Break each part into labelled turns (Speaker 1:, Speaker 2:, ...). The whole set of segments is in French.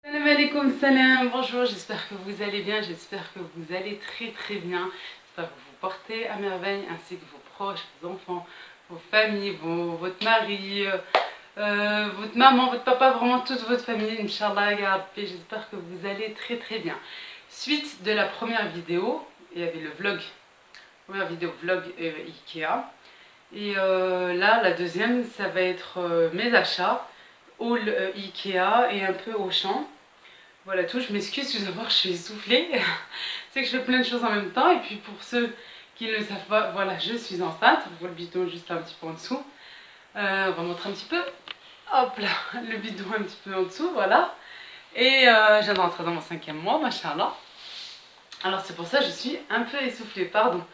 Speaker 1: Salam alaikum, salam, bonjour, j'espère que vous allez bien, j'espère que vous allez très bien, j'espère que vous portez à merveille ainsi que vos proches, vos enfants, vos familles, votre mari, votre maman, votre papa, vraiment toute votre famille, Inch'Allah, ya Rabbi, j'espère que vous allez très bien. Suite de la première vidéo, il y avait le vlog, première vidéo vlog Ikea, et là la deuxième ça va être mes achats, haul Ikea et un peu Auchan. Voilà tout, je m'excuse tout d'abord, je suis essoufflée. C'est que je fais plein de choses en même temps. Et puis pour ceux qui ne le savent pas, voilà, je suis enceinte. On voit le bidon juste un petit peu en dessous. On va montrer un petit peu. Hop là, le bidon un petit peu en dessous, voilà. Et je viens d'entrer dans mon 5e mois, machallah. Alors c'est pour ça que je suis un peu essoufflée, pardon.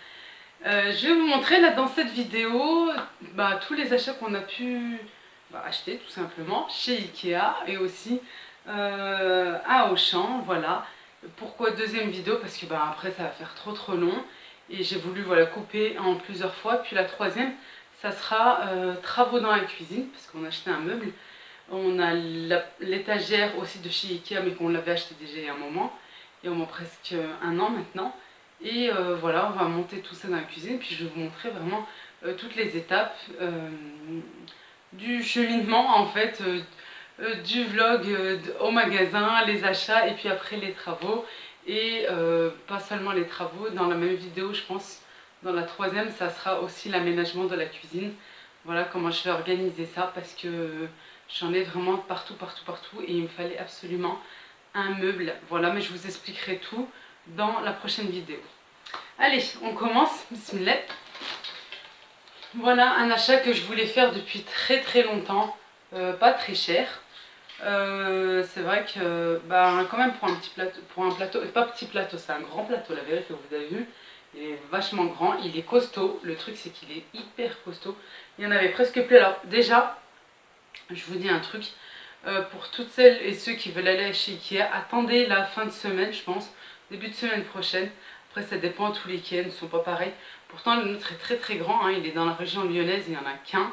Speaker 1: Je vais vous montrer là dans cette vidéo tous les achats qu'on a pu acheter tout simplement chez Ikea et aussi à Auchan, voilà. Pourquoi deuxième vidéo? Parce que après ça va faire trop long et j'ai voulu couper en plusieurs fois. Puis la troisième, ça sera travaux dans la cuisine parce qu'on a acheté un meuble. On a l'étagère aussi de chez Ikea mais qu'on l'avait acheté déjà il y a un moment, il y a au moins presque un an maintenant. Et voilà, on va monter tout ça dans la cuisine, puis je vais vous montrer vraiment toutes les étapes du cheminement en fait, du vlog au magasin, les achats et puis après les travaux. Et pas seulement les travaux, dans la même vidéo je pense, dans la troisième, ça sera aussi l'aménagement de la cuisine. Voilà comment je vais organiser ça parce que j'en ai vraiment partout et il me fallait absolument un meuble. Voilà, mais je vous expliquerai tout dans la prochaine vidéo. Allez, on commence, bismillah. Voilà un achat que je voulais faire depuis très longtemps, pas très cher. C'est vrai que quand même pour un plateau, pas petit plateau, c'est un grand plateau, la vérité, vous avez vu, il est vachement grand, il est costaud. Le truc c'est qu'il est hyper costaud, il y en avait presque plus. Alors déjà, je vous dis un truc, pour toutes celles et ceux qui veulent aller chez Ikea, attendez la fin de semaine, je pense, début de semaine prochaine. Après ça dépend, tous les Ikea ne sont pas pareils. Pourtant le nôtre est très grand, hein, il est dans la région lyonnaise, il n'y en a qu'un.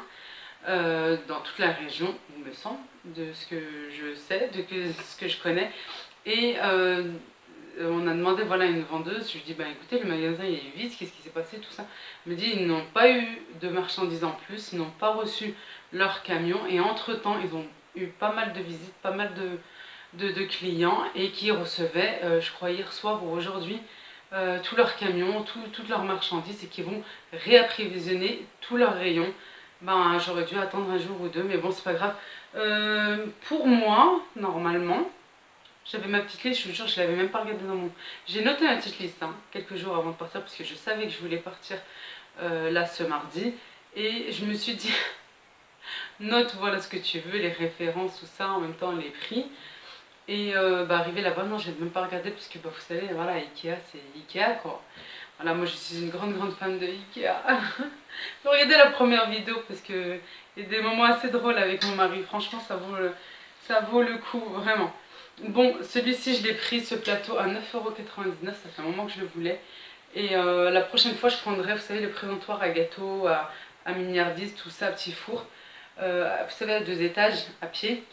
Speaker 1: Dans toute la région, il me semble, de ce que je sais, de ce que je connais. Et on a demandé voilà une vendeuse, je lui dis écoutez, le magasin il est vide, qu'est-ce qui s'est passé, tout ça. Elle me dit ils n'ont pas eu de marchandises en plus, ils n'ont pas reçu leur camion et entre temps ils ont eu pas mal de visites, pas mal de clients et qui recevaient, je crois hier soir ou aujourd'hui, tous leurs camions, toutes leurs marchandises et qui vont réapprovisionner tous leurs rayons. J'aurais dû attendre un jour ou deux, mais bon, c'est pas grave. Pour moi, normalement, j'avais ma petite liste, je vous jure, je l'avais même pas regardée dans mon... J'ai noté ma petite liste, hein, quelques jours avant de partir, parce que je savais que je voulais partir là ce mardi. Et je me suis dit, note, voilà ce que tu veux, les références, tout ça, en même temps les prix. Et arrivé là-bas, non, j'ai même pas regardé, parce que vous savez, voilà, Ikea, c'est Ikea, quoi. Voilà, moi je suis une grande fan de Ikea. Faut regarder la première vidéo parce que il y a des moments assez drôles avec mon mari. Franchement, ça vaut le coup, vraiment. Bon, celui-ci, je l'ai pris, ce plateau, à 9,99 €. Ça fait un moment que je le voulais. Et la prochaine fois, je prendrai, vous savez, le présentoir à gâteau, à miniardise, tout ça, petit four. Vous savez, à 2 étages, à pied,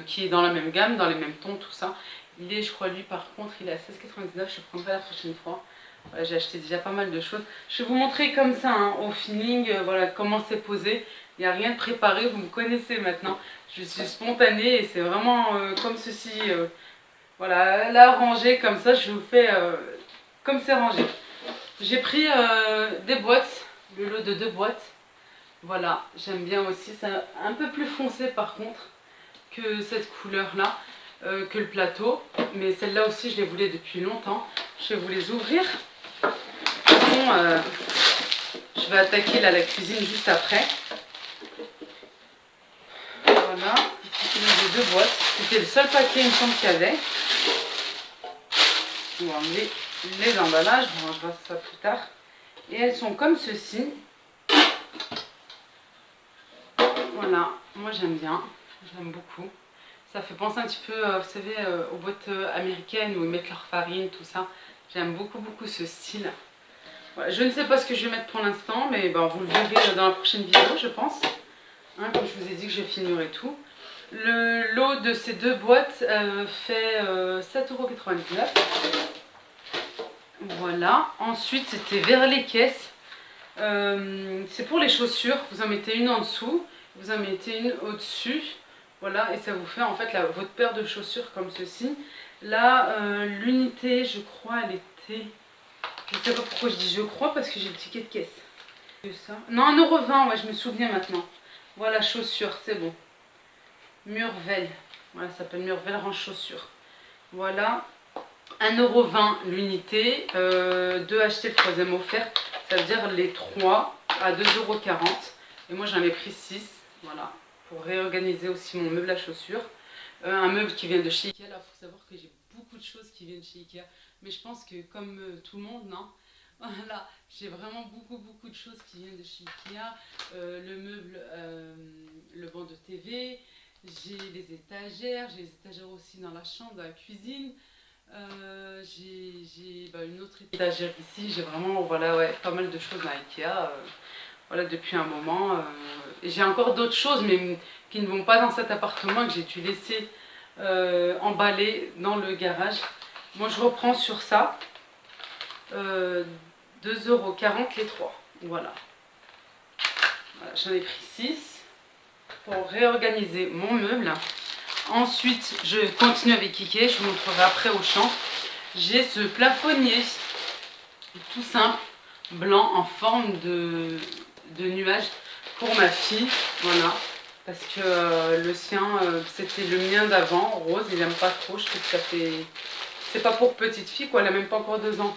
Speaker 1: qui est dans la même gamme, dans les mêmes tons, tout ça. Il est, je crois, lui, par contre, il est à 16,99 €. Je le prendrai la prochaine fois. Voilà, j'ai acheté déjà pas mal de choses. Je vais vous montrer comme ça, hein, au feeling, voilà comment c'est posé. Il n'y a rien de préparé, vous me connaissez maintenant. Je suis spontanée et c'est vraiment comme ceci. Voilà, là rangé comme ça, je vous fais comme c'est rangé. J'ai pris des boîtes, le lot de 2 boîtes. Voilà, j'aime bien aussi. C'est un peu plus foncé par contre que cette couleur-là, que le plateau. Mais celle-là aussi, je les voulais depuis longtemps. Je vais vous les ouvrir. Je vais attaquer là, la cuisine juste après. Voilà, j'ai 2 boîtes. C'était le seul paquet, il me semble qu'il y avait. On va enlever les emballages, on va voir ça plus tard. Et elles sont comme ceci. Voilà, moi j'aime bien, j'aime beaucoup. Ça fait penser un petit peu, vous savez, aux boîtes américaines où ils mettent leur farine, tout ça. J'aime beaucoup ce style. Voilà, je ne sais pas ce que je vais mettre pour l'instant, mais vous le verrez dans la prochaine vidéo, je pense. Hein, comme je vous ai dit que je filmerai tout. Le lot de ces deux boîtes fait 7,99 €. Voilà. Ensuite, c'était vers les caisses. C'est pour les chaussures. Vous en mettez une en dessous, vous en mettez une au-dessus. Voilà, et ça vous fait en fait votre paire de chaussures comme ceci. Là, l'unité, je crois, elle était... Je ne sais pas pourquoi je dis je crois, parce que j'ai le ticket de caisse. Ça. Non, 1,20 €, ouais, je me souviens maintenant. Voilà, chaussures, c'est bon. Murvel. Voilà, ça s'appelle Murvel range chaussures. Voilà. 1,20 € l'unité. 2 achetés, le troisième offert. Ça veut dire les 3 à 2,40 €. Et moi, j'en ai pris 6. Voilà. Pour réorganiser aussi mon meuble à chaussures. Un meuble qui vient de chez Ikea. Là, il faut savoir que j'ai beaucoup de choses qui viennent de chez Ikea. Mais je pense que comme tout le monde, non. Voilà, j'ai vraiment beaucoup de choses qui viennent de chez Ikea. Le meuble, le banc de TV, j'ai les étagères aussi dans la chambre, dans la cuisine. J'ai une autre étagère ici. J'ai vraiment voilà, ouais, pas mal de choses dans Ikea. Voilà, depuis un moment. Et j'ai encore d'autres choses, mais qui ne vont pas dans cet appartement, que j'ai dû laisser emballer dans le garage. Moi, je reprends sur ça. 2,40 € les 3. Voilà. Voilà, j'en ai pris 6 pour réorganiser mon meuble. Ensuite, je continue avec Ikea. Je vous montrerai après au champ. J'ai ce plafonnier tout simple, blanc, en forme de nuage pour ma fille. Voilà. Parce que le sien, c'était le mien d'avant, rose. Il n'aime pas trop. Je trouve que ça fait... C'est pas pour petite fille, quoi. Elle n'a même pas encore 2 ans.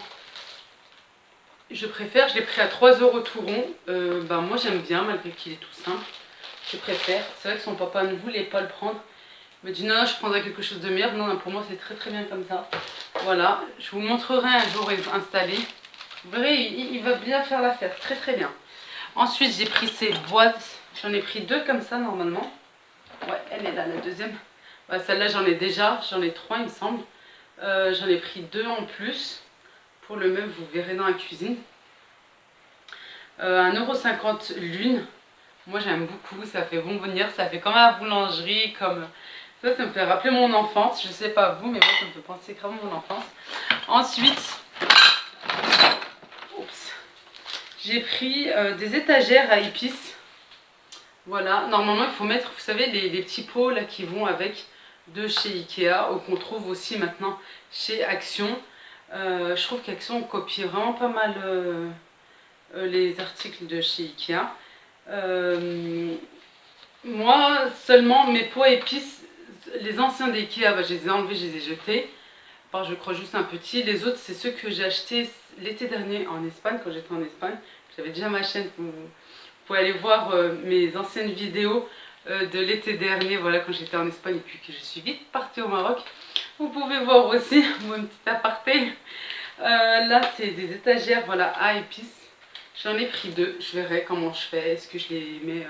Speaker 1: Je préfère, je l'ai pris à 3 € tout rond. Moi j'aime bien, malgré qu'il est tout simple. Je préfère. C'est vrai que son papa ne voulait pas le prendre. Il me dit non, je prendrai quelque chose de meilleur. Non, pour moi c'est très bien comme ça. Voilà, je vous montrerai un jour installé. Vous verrez, il va bien faire l'affaire, très bien. Ensuite j'ai pris ces boîtes. J'en ai pris 2 comme ça normalement. Ouais, elle est là, la deuxième. Ouais, celle-là j'en ai déjà, j'en ai 3 il me semble. J'en ai pris 2 en plus. Pour le meuble, vous verrez dans la cuisine. 1,50 € l'une. Moi j'aime beaucoup, ça fait bonbonnière, ça fait comme à la boulangerie, comme... Ça me fait rappeler mon enfance, je sais pas vous, mais moi ça me fait penser grave à mon enfance. Ensuite, j'ai pris des étagères à épices. Voilà, normalement il faut mettre, vous savez, les petits pots là qui vont avec de chez Ikea, ou qu'on trouve aussi maintenant chez Action. Je trouve qu'Action copie vraiment pas mal les articles de chez Ikea. Moi seulement mes pots à épices, les anciens d'Ikea, je les ai enlevés, je les ai jetés. Enfin, je crois juste un petit. Les autres c'est ceux que j'ai achetés l'été dernier en Espagne, quand j'étais en Espagne. J'avais déjà ma chaîne, vous pouvez aller voir mes anciennes vidéos de l'été dernier, voilà, quand j'étais en Espagne et puis que je suis vite partie au Maroc. Vous pouvez voir aussi mon petit aparté. Là c'est des étagères, voilà, à épices. J'en ai pris 2, je verrai comment je fais. Est-ce que je les mets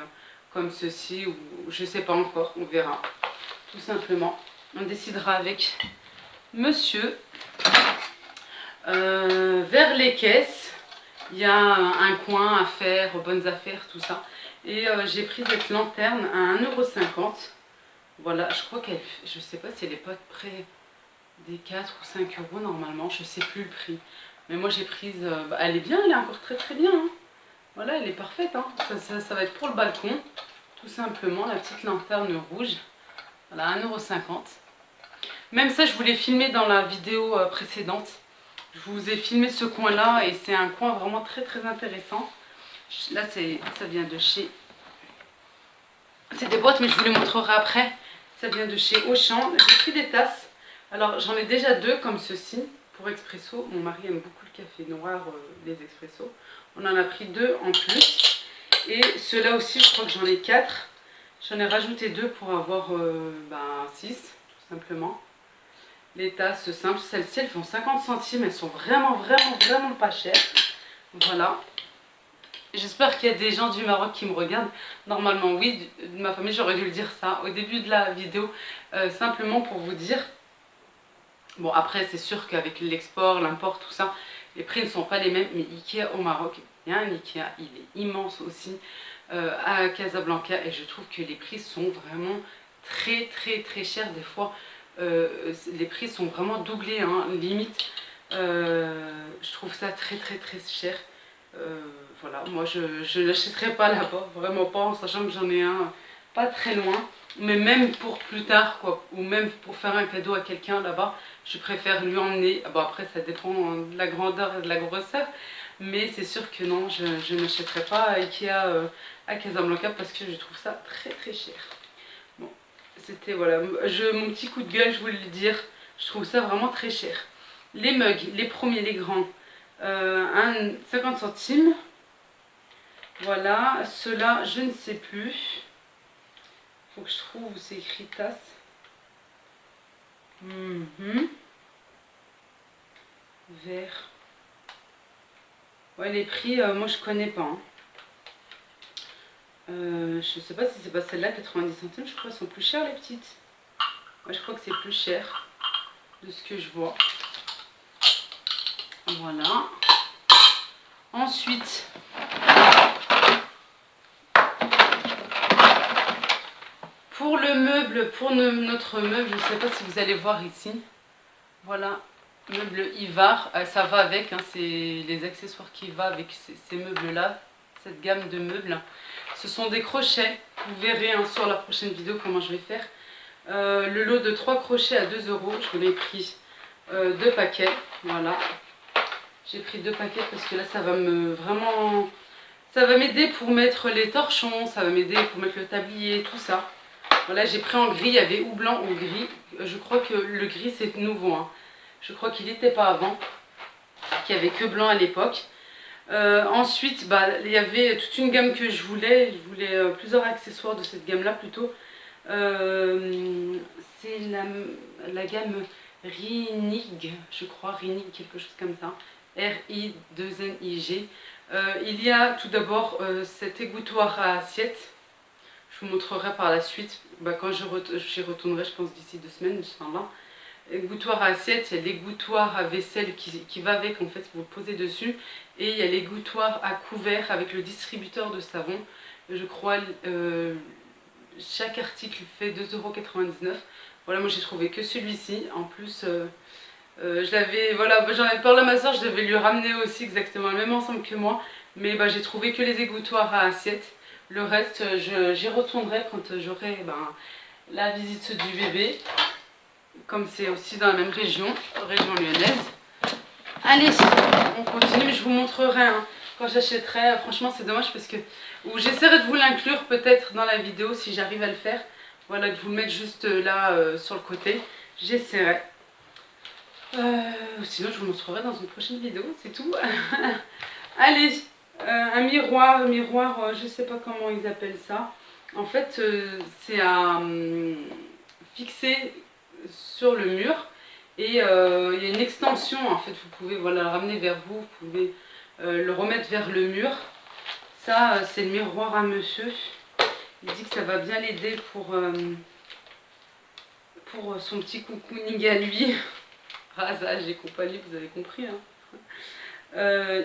Speaker 1: comme ceci ou je sais pas encore, on verra. Tout simplement, on décidera avec monsieur. Vers les caisses, il y a un coin à faire, bonnes affaires, tout ça. Et j'ai pris cette lanterne à 1,50 €. Voilà, je crois qu'elle, je sais pas si elle est pas près des 4 ou 5 € normalement, je sais plus le prix. Mais moi j'ai prise, elle est bien, elle est encore très bien. Hein. Voilà, elle est parfaite. Hein. Ça va être pour le balcon, tout simplement, la petite lanterne rouge. Voilà, 1,50 €. Même ça, je voulais filmer dans la vidéo précédente. Je vous ai filmé ce coin-là et c'est un coin vraiment très intéressant. Là, ça vient de chez... C'est des boîtes, mais je vous les montrerai après. Ça vient de chez Auchan. J'ai pris des tasses. Alors, j'en ai déjà 2 comme ceci. Pour expresso, mon mari aime beaucoup le café noir, les expressos. On en a pris 2 en plus. Et ceux-là aussi, je crois que j'en ai 4. J'en ai rajouté 2 pour avoir 6, tout simplement. Les tasses simples, celles-ci, elles font 50 centimes. Elles sont vraiment pas chères. Voilà. J'espère qu'il y a des gens du Maroc qui me regardent. Normalement, oui, de ma famille, j'aurais dû le dire ça au début de la vidéo. Simplement pour vous dire... Bon, après, c'est sûr qu'avec l'export, l'import, tout ça, les prix ne sont pas les mêmes. Mais Ikea au Maroc, il y a un Ikea, il est immense aussi à Casablanca. Et je trouve que les prix sont vraiment très cher. Des fois, les prix sont vraiment doublés, hein, limite. Je trouve ça très cher. Voilà, moi je l'achèterai pas là-bas, vraiment pas, en sachant que j'en ai un pas très loin. Mais même pour plus tard, quoi, ou même pour faire un cadeau à quelqu'un là-bas, je préfère lui emmener. Bon, après, ça dépend de la grandeur et de la grosseur, mais c'est sûr que non, je n'achèterai pas à Ikea à Casablanca parce que je trouve ça très cher. Bon, c'était voilà, mon petit coup de gueule, je voulais le dire, je trouve ça vraiment très cher. Les mugs, les premiers, les grands, 50 centimes. Voilà, ceux-là, je ne sais plus. Faut que je trouve où c'est écrit tasse. Vert. Ouais, les prix, moi je connais pas. Hein. Je sais pas si c'est pas celle-là, 90 centimes. Je crois qu'elles sont plus chères les petites. Ouais, je crois que c'est plus cher de ce que je vois. Voilà. Ensuite, pour le meuble, pour notre meuble, je ne sais pas si vous allez voir ici. Voilà, meuble Ivar, ça va avec, hein, c'est les accessoires qui vont avec ces meubles-là, cette gamme de meubles. Ce sont des crochets, vous verrez hein, sur la prochaine vidéo comment je vais faire. Le lot de 3 crochets à 2 €, je l'ai pris 2 paquets, voilà. J'ai pris 2 paquets parce que là ça va ça va m'aider pour mettre les torchons, ça va m'aider pour mettre le tablier, tout ça. Voilà, j'ai pris en gris, il y avait ou blanc ou gris. Je crois que le gris c'est nouveau. Hein. Je crois qu'il n'était pas avant, qu'il n'y avait que blanc à l'époque. Ensuite, bah, il y avait toute une gamme que je voulais. Je voulais plusieurs accessoires de cette gamme-là plutôt. C'est la gamme Rinig, je crois, Rinig, quelque chose comme ça. R-I-2-N-I-G. Il y a tout d'abord cet égouttoir à assiette. Je vous montrerai par la suite, bah, quand j'y retournerai, je pense d'ici 2 semaines, Inch'Allah. Égouttoir à assiette, il y a l'égouttoir à vaisselle qui va avec, en fait, vous le posez dessus. Et il y a l'égouttoir à couvert avec le distributeur de savon. Je crois, chaque article fait 2,99 €. Voilà, moi j'ai trouvé que celui-ci. En plus, je l'avais, voilà, j'en avais parlé à ma soeur, je devais lui ramener aussi exactement le même ensemble que moi. Mais bah, j'ai trouvé que les égouttoirs à assiette. Le reste, j'y retournerai quand j'aurai la visite du bébé. Comme c'est aussi dans la même région lyonnaise. Allez, on continue, je vous montrerai hein, quand j'achèterai. Franchement, c'est dommage parce que... Ou j'essaierai de vous l'inclure peut-être dans la vidéo si j'arrive à le faire. Voilà, de vous le mettre juste là sur le côté. J'essaierai. Sinon, je vous montrerai dans une prochaine vidéo, c'est tout. Allez, un miroir, je sais pas comment ils appellent ça. En fait, c'est à fixer sur le mur et il y a une extension. En fait, vous pouvez voilà, le ramener vers vous, vous pouvez le remettre vers le mur. Ça, c'est le miroir à monsieur. Il dit que ça va bien l'aider pour son petit cocooning à lui. Rasage et compagnie, vous avez compris. Hein.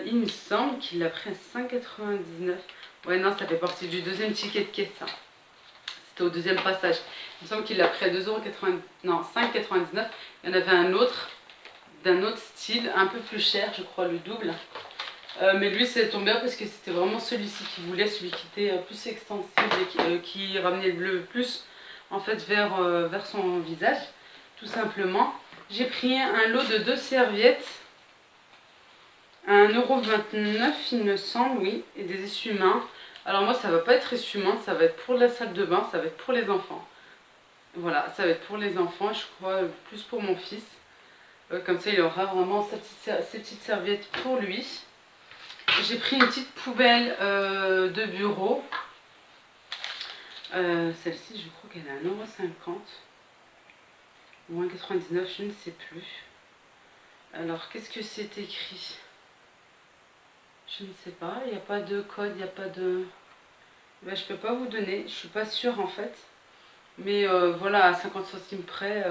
Speaker 1: Il me semble qu'il l'a pris à 5,99 €. Ouais, non, ça fait partie du deuxième ticket de caisse, ça. C'était au deuxième passage. Il me semble qu'il l'a pris à 2,99 €. Non, 5,99 €. Il y en avait un autre, d'un autre style, un peu plus cher, je crois, le double. Mais lui, ça tombe bien parce que c'était vraiment celui-ci qu'il voulait, celui qui était plus extensible et qui ramenait le plus, en fait, vers son visage, tout simplement. J'ai pris un lot de 2 serviettes, à 1,29 €, il me semble, oui, et des essuie-mains. Alors moi, ça va pas être essuie-mains, ça va être pour la salle de bain, ça va être pour les enfants. Voilà, ça va être pour les enfants, je crois, plus pour mon fils. Comme ça, il aura vraiment ses petites serviettes pour lui. J'ai pris une petite poubelle de bureau. Celle-ci, je crois qu'elle est à 1,50 € ou 1,99 €, je ne sais plus. Alors, qu'est-ce que c'est écrit? Je ne sais pas, il n'y a pas de code, il n'y a pas de... Ben, je ne peux pas vous donner, je ne suis pas sûre en fait. Mais voilà, à 50 centimes près,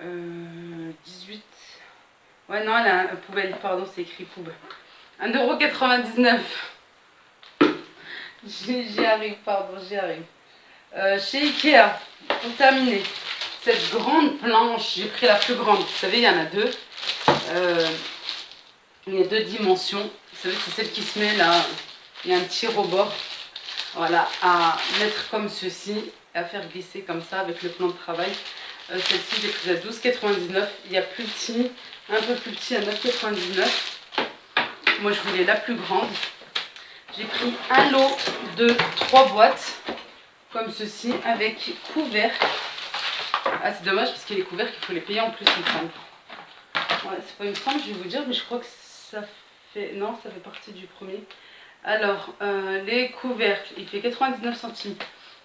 Speaker 1: 18... Ouais, non, elle a un poubelle, pardon, c'est écrit poubelle. 1,99 €. J'y arrive, pardon, j'y arrive. Chez Ikea, pour terminer, cette grande planche, j'ai pris la plus grande. Vous savez, il y en a deux. Il y a deux dimensions. Vous savez, c'est celle qui se met là. Il y a un petit rebord. Voilà, à mettre comme ceci, à faire glisser comme ça avec le plan de travail. Celle-ci, j'ai prise à 12,99. Il y a plus petit, un peu plus petit à 9,99. Moi, je voulais la plus grande. J'ai pris un lot de 3 boîtes, comme ceci, avec couvercle. Ah, c'est dommage parce que les couvercles, il faut les payer en plus, il me semble. Ouais, c'est pas une semble, je vais vous dire, mais je crois que ça fait... Non, ça fait partie du premier. Alors, les couvercles, il fait 99 centimes.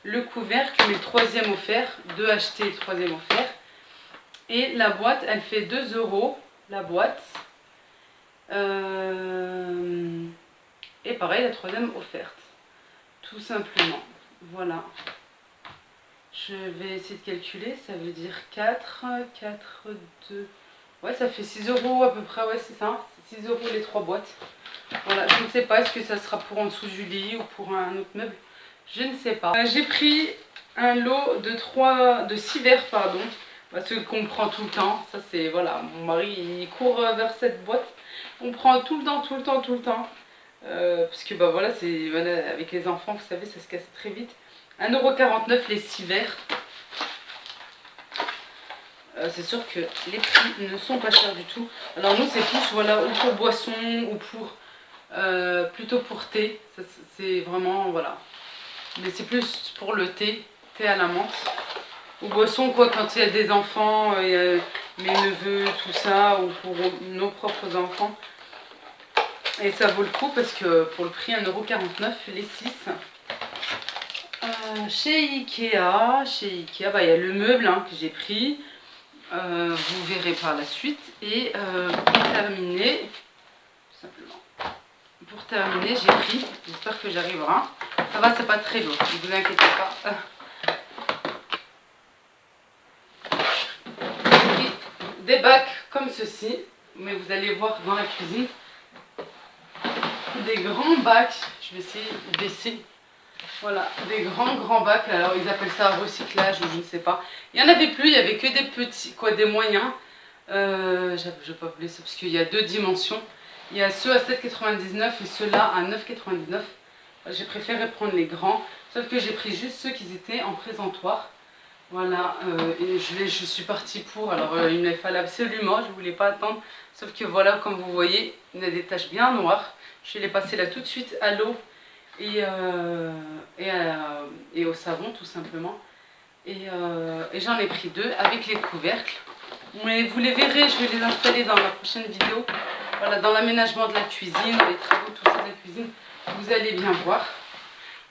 Speaker 1: Le couvercle, mais le troisième offert, 2 achetés, le troisième offert. Et la boîte, elle fait 2 euros, la boîte. Et pareil, la troisième offerte. Tout simplement. Voilà. Je vais essayer de calculer, ça veut dire 4, 2... Ouais, ça fait 6 euros à peu près, ouais, c'est ça. 6 euros les 3 boîtes. Voilà, je ne sais pas, est-ce que ça sera pour en dessous du lit ou pour un autre meuble? Je ne sais pas. J'ai pris un lot de 6 verres, pardon. Parce qu'on prend tout le temps. Ça, c'est, voilà, mon mari, il court vers cette boîte. On prend tout le temps, tout le temps, tout le temps. Parce que, bah voilà, c'est, voilà, avec les enfants, vous savez, ça se casse très vite. 1,49 € les 6 verres. C'est sûr que les prix ne sont pas chers du tout. Alors nous, c'est plus, voilà, ou pour boisson, ou pour... plutôt pour thé. C'est vraiment, voilà. Mais c'est plus pour le thé, thé à la menthe. Ou boisson, quoi, quand il y a des enfants, mes neveux, tout ça, ou pour nos propres enfants. Et ça vaut le coup parce que pour le prix 1,49 € les 6. Chez Ikea, bah, il y a le meuble hein, que j'ai pris. Vous verrez par la suite. Et pour terminer, tout simplement. Pour terminer, j'ai pris, j'espère que j'arriverai. Ça va, c'est pas très lourd, ne vous inquiétez pas. J'ai pris des bacs comme ceci, mais vous allez voir dans la cuisine. Des grands bacs, je vais essayer de baisser. Voilà, des grands bacs, alors ils appellent ça recyclage ou je ne sais pas. Il n'y en avait plus, il n'y avait que des petits, quoi, des moyens. Je ne vais pas vous laisser parce qu'il y a deux dimensions. Il y a ceux à 7,99 et ceux-là à 9,99. J'ai préféré prendre les grands, sauf que j'ai pris juste ceux qui étaient en présentoir. Voilà, et je suis partie pour, alors il me fallait absolument, je ne voulais pas attendre. Sauf que voilà, comme vous voyez, il y a des taches bien noires. Je vais les passer là tout de suite à l'eau et au savon tout simplement. Et j'en ai pris 2 avec les couvercles. Mais vous les verrez, je vais les installer dans la prochaine vidéo. Voilà, dans l'aménagement de la cuisine, les travaux, tout ça de la cuisine. Vous allez bien voir.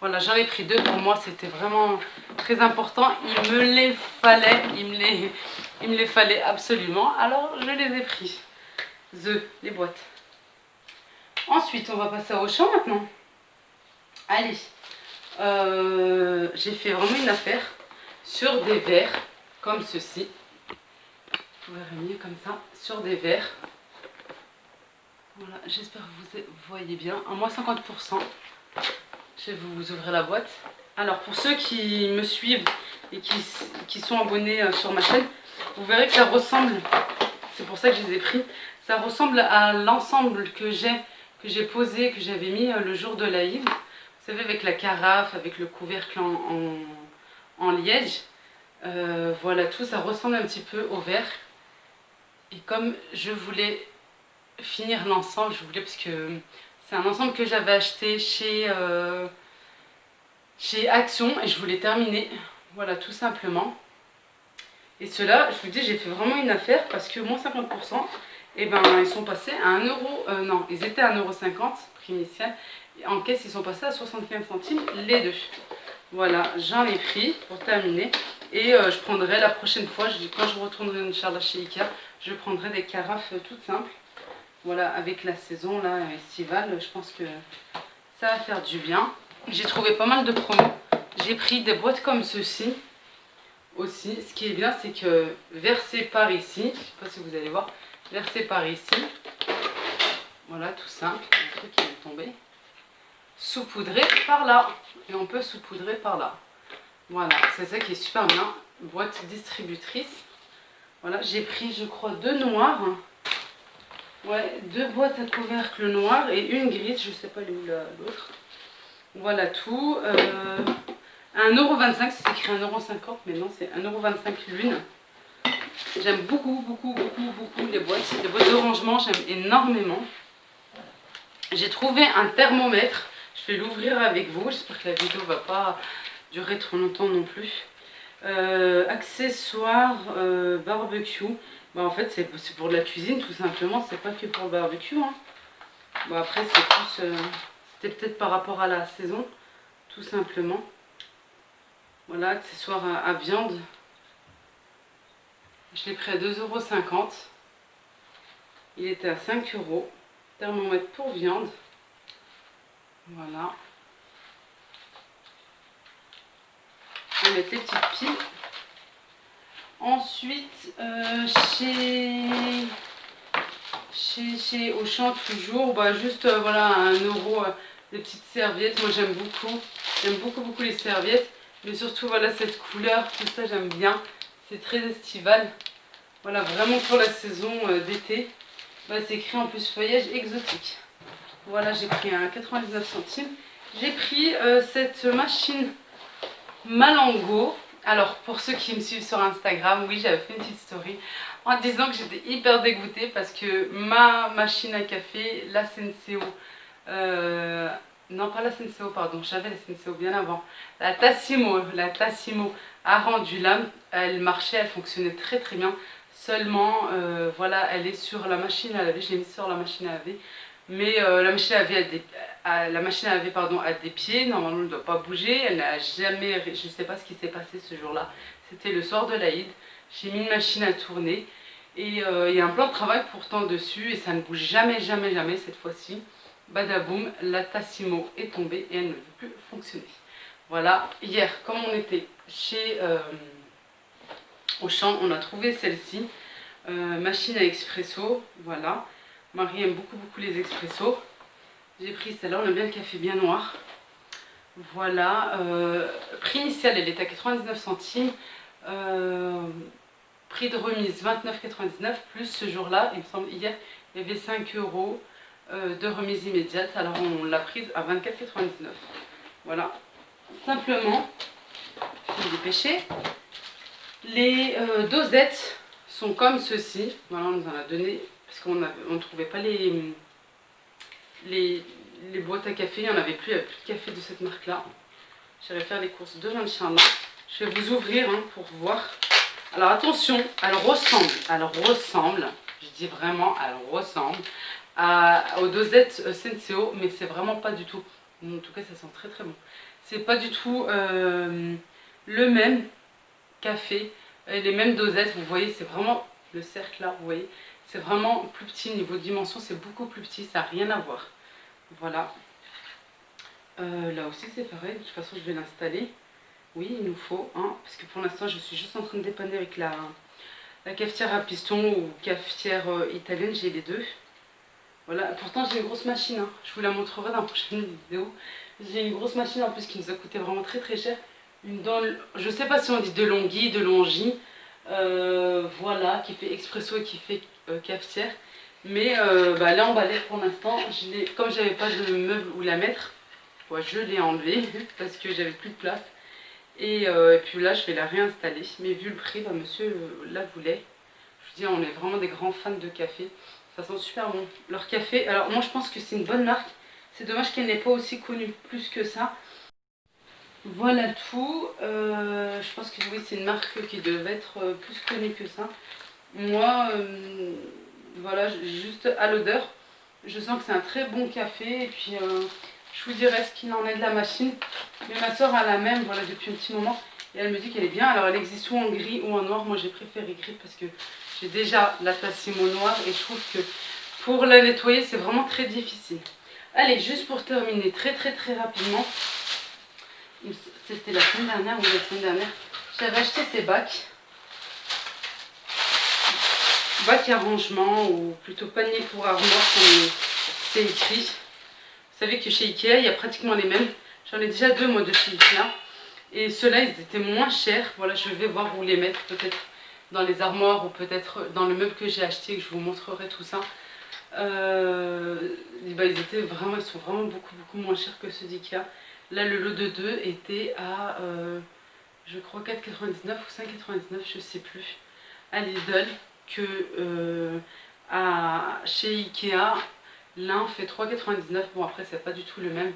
Speaker 1: Voilà, j'en ai pris 2. Pour moi, c'était vraiment très important. Il me les fallait. Il me les fallait absolument. Alors, je les ai pris. Les boîtes. Ensuite, on va passer au champ maintenant. Allez. J'ai fait vraiment une affaire sur des verres comme ceci. Vous verrez mieux comme ça. Sur des verres. Voilà, j'espère que vous voyez bien. À moins 50%. Je vais vous ouvrir la boîte. Alors, pour ceux qui me suivent et qui sont abonnés sur ma chaîne, vous verrez que ça ressemble, c'est pour ça que je les ai pris, ça ressemble à l'ensemble que j'ai posé, que j'avais mis le jour de l'Aïd. Vous savez, avec la carafe, avec le couvercle en liège. Voilà, tout ça ressemble un petit peu au verre. Et comme je voulais finir l'ensemble, je voulais, parce que c'est un ensemble que j'avais acheté chez Action et je voulais terminer. Voilà, tout simplement. Et ceux-là, je vous dis, j'ai fait vraiment une affaire parce que moins 50%, et ben ils sont passés à 1 euro. Non, ils étaient à 1,50 €, prix initial. Et en caisse, ils sont passés à 75 centimes les deux. Voilà, j'en ai pris pour terminer. Et je prendrai la prochaine fois, quand je retournerai Inch'Allah chez Ikea, je prendrai des carafes toutes simples. Voilà, avec la saison là, estivale, je pense que ça va faire du bien. J'ai trouvé pas mal de promos. J'ai pris des boîtes comme ceci aussi. Ce qui est bien, c'est que versé par ici, je sais pas si vous allez voir, versé par ici. Voilà, tout simple, le truc qui est tombé. Saupoudré par là. Et on peut saupoudrer par là. Voilà, c'est ça qui est super bien. Boîte distributrice. Voilà, j'ai pris, je crois, 2 noirs. Ouais, 2 boîtes à couvercle noir et une grise, je sais pas où l'autre. Voilà tout. 1,25 €, c'est écrit 1,50 €, mais non, c'est 1,25 € l'une. J'aime beaucoup les boîtes. Les boîtes de rangement, j'aime énormément. J'ai trouvé un thermomètre. Je vais l'ouvrir avec vous. J'espère que la vidéo va pas durer trop longtemps non plus. Accessoires barbecue. Bah, en fait, c'est pour de la cuisine tout simplement. C'est pas que pour le barbecue. Hein. Bon, après, c'est plus. C'était peut-être par rapport à la saison, tout simplement. Voilà, accessoires à viande. Je l'ai pris à 2,50 €. Il était à 5 €. Thermomètre pour viande. Voilà. On va mettre les petites piles. Ensuite, chez Auchan toujours, bah juste voilà, à 1 €, des petites serviettes. Moi j'aime beaucoup les serviettes. Mais surtout voilà cette couleur, tout ça j'aime bien. C'est très estival. Voilà, vraiment pour la saison d'été. Bah, c'est écrit en plus feuillage exotique. Voilà, j'ai pris un 99 centimes. J'ai pris cette machine Malango. Alors, pour ceux qui me suivent sur Instagram, oui, j'avais fait une petite story en disant que j'étais hyper dégoûtée parce que ma machine à café, la Senseo, non pas la Senseo, pardon, j'avais la Senseo bien avant, la Tassimo a rendu l'âme, elle marchait, elle fonctionnait très très bien. Seulement, voilà, elle est sur la machine à laver, je l'ai mise sur la machine à laver. Mais la machine à laver pardon, a des pieds, normalement elle ne doit pas bouger, elle n'a jamais, je ne sais pas ce qui s'est passé ce jour-là, c'était le soir de l'Aïd, j'ai mis une machine à tourner et il y a un plan de travail pourtant dessus et ça ne bouge jamais cette fois-ci. Badaboum, la Tassimo est tombée et elle ne veut plus fonctionner. Voilà, hier comme on était chez Auchan, on a trouvé celle-ci, machine à expresso, voilà. Marie aime beaucoup les expressos. J'ai pris celle-là, on aime bien le café bien noir. Voilà, prix initial elle est à 99 centimes. Prix de remise 29,99 plus ce jour-là, il me semble hier, il y avait 5 € de remise immédiate. Alors on l'a prise à 24,99. Voilà, simplement, je vais me dépêcher. Les dosettes sont comme ceci. Voilà, on nous en a donné parce qu'on ne trouvait pas les boîtes à café, il n'y en avait plus, il n'y avait plus de café de cette marque-là. J'irai faire les courses demain, Inch'Allah. Je vais vous ouvrir hein, pour voir. Alors attention, elle ressemble, je dis vraiment, elle ressemble aux dosettes Senseo, mais c'est vraiment pas du tout. En tout cas, ça sent très très bon. C'est pas du tout le même café, les mêmes dosettes, vous voyez, c'est vraiment le cercle là, vous voyez. C'est vraiment plus petit, niveau dimension, c'est beaucoup plus petit, ça n'a rien à voir. Voilà. Là aussi c'est pareil, de toute façon je vais l'installer. Oui, il nous faut, hein, parce que pour l'instant je suis juste en train de dépanner avec la cafetière à piston ou cafetière italienne, j'ai les deux. Voilà, pourtant j'ai une grosse machine, hein. Je vous la montrerai dans la prochaine vidéo. J'ai une grosse machine en plus qui nous a coûté vraiment très très cher. Je sais pas si on dit de Longhi, de Longhi, voilà, qui fait expresso et qui fait cafetière. Mais bah, elle est emballée pour l'instant. Comme j'avais pas de meuble où la mettre, ouais, je l'ai enlevée parce que j'avais plus de place. Et puis là, je vais la réinstaller. Mais vu le prix, bah, monsieur la voulait. Je vous dis, on est vraiment des grands fans de café. Ça sent super bon. Leur café, alors moi je pense que c'est une bonne marque. C'est dommage qu'elle n'ait pas aussi connue plus que ça. Voilà tout. Je pense que oui, c'est une marque qui devait être plus connue que ça. Moi, voilà, juste à l'odeur, je sens que c'est un très bon café. Et puis, je vous dirai ce qu'il en est de la machine. Mais ma soeur a la même, voilà, depuis un petit moment. Et elle me dit qu'elle est bien. Alors, elle existe ou en gris ou en noir. Moi, j'ai préféré gris parce que j'ai déjà la Tassimo noire. Et je trouve que pour la nettoyer, c'est vraiment très difficile. Allez, juste pour terminer, très rapidement. C'était la semaine dernière ou la semaine dernière. J'avais acheté ces bacs. Bac à rangement ou plutôt panier pour armoire comme c'est écrit. Vous savez que chez Ikea il y a pratiquement les mêmes. J'en ai déjà deux moi de chez Ikea. Et ceux-là, ils étaient moins chers. Voilà, je vais voir où les mettre, peut-être dans les armoires ou peut-être dans le meuble que j'ai acheté, que je vous montrerai tout ça. Ils sont vraiment beaucoup moins chers que ceux d'Ikea. Là, le lot de 2 était à, je crois, 4,99 ou 5,99, je sais plus, à Lidl, que chez Ikea, l'un fait 3,99. Bon, après, c'est pas du tout le même.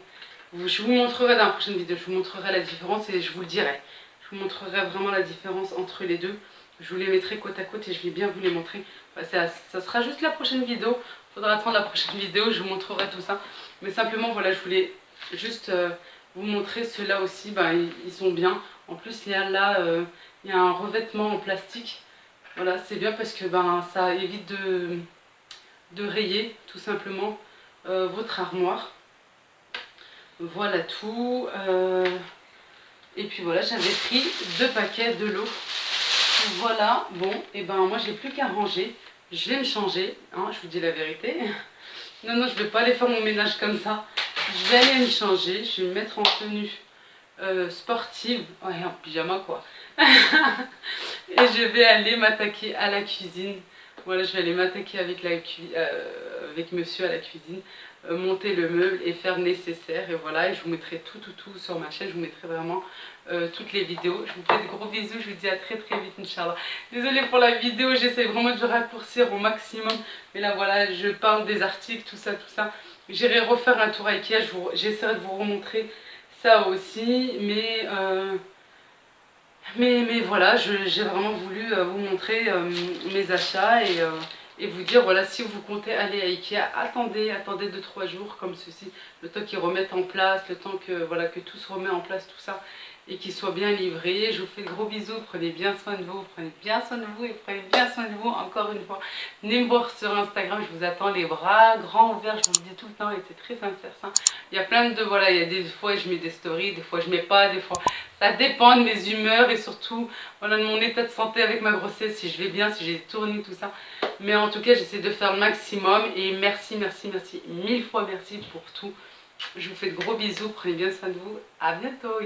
Speaker 1: Je vous montrerai dans la prochaine vidéo, je vous montrerai la différence et je vous le dirai. Je vous montrerai vraiment la différence entre les deux. Je vous les mettrai côte à côte et je vais bien vous les montrer. Ça sera juste la prochaine vidéo. Il faudra attendre la prochaine vidéo, je vous montrerai tout ça. Mais simplement, voilà, je voulais juste vous montrer ceux-là aussi. Ils sont bien. En plus, il y a là, il y a un revêtement en plastique. Voilà, c'est bien parce que ça évite de rayer tout simplement votre armoire. Voilà tout. Et puis voilà, j'avais pris 2 paquets de l'eau. Voilà, bon, et moi j'ai plus qu'à ranger. Je vais me changer, hein, je vous dis la vérité. Non, je vais pas aller faire mon ménage comme ça. Je vais aller me changer, je vais me mettre en tenue sportive. Ouais, en pyjama quoi. Et je vais aller m'attaquer à la cuisine. Voilà, je vais aller m'attaquer avec monsieur à la cuisine, monter le meuble et faire le nécessaire. Et voilà, et je vous mettrai tout sur ma chaîne. Je vous mettrai vraiment toutes les vidéos. Je vous fais de gros bisous. Je vous dis à très vite, Inch'Allah. Désolée pour la vidéo, j'essaie vraiment de raccourcir au maximum. Mais là, voilà, je parle des articles, tout ça. J'irai refaire un tour à Ikea. J'essaierai de vous remontrer ça aussi. Mais voilà, j'ai vraiment voulu vous montrer mes achats et vous dire, voilà, si vous comptez aller à Ikea, attendez 2-3 jours comme ceci, le temps qu'ils remettent en place, le temps que, voilà, que tout se remet en place, tout ça, et qu'ils soient bien livrés. Je vous fais de gros bisous, prenez bien soin de vous, prenez bien soin de vous et prenez bien soin de vous encore une fois. Venez me voir sur Instagram, je vous attends les bras grands ouverts, je vous le dis tout le temps et c'est très sincère ça. Il y a plein de, voilà, il y a des fois je mets des stories, des fois je mets pas, des fois ça dépend de mes humeurs et surtout voilà, de mon état de santé avec ma grossesse, si je vais bien, si j'ai des tournées, tout ça. Mais en tout cas, j'essaie de faire le maximum et merci, 1000 fois merci pour tout. Je vous fais de gros bisous, prenez bien soin de vous. À bientôt.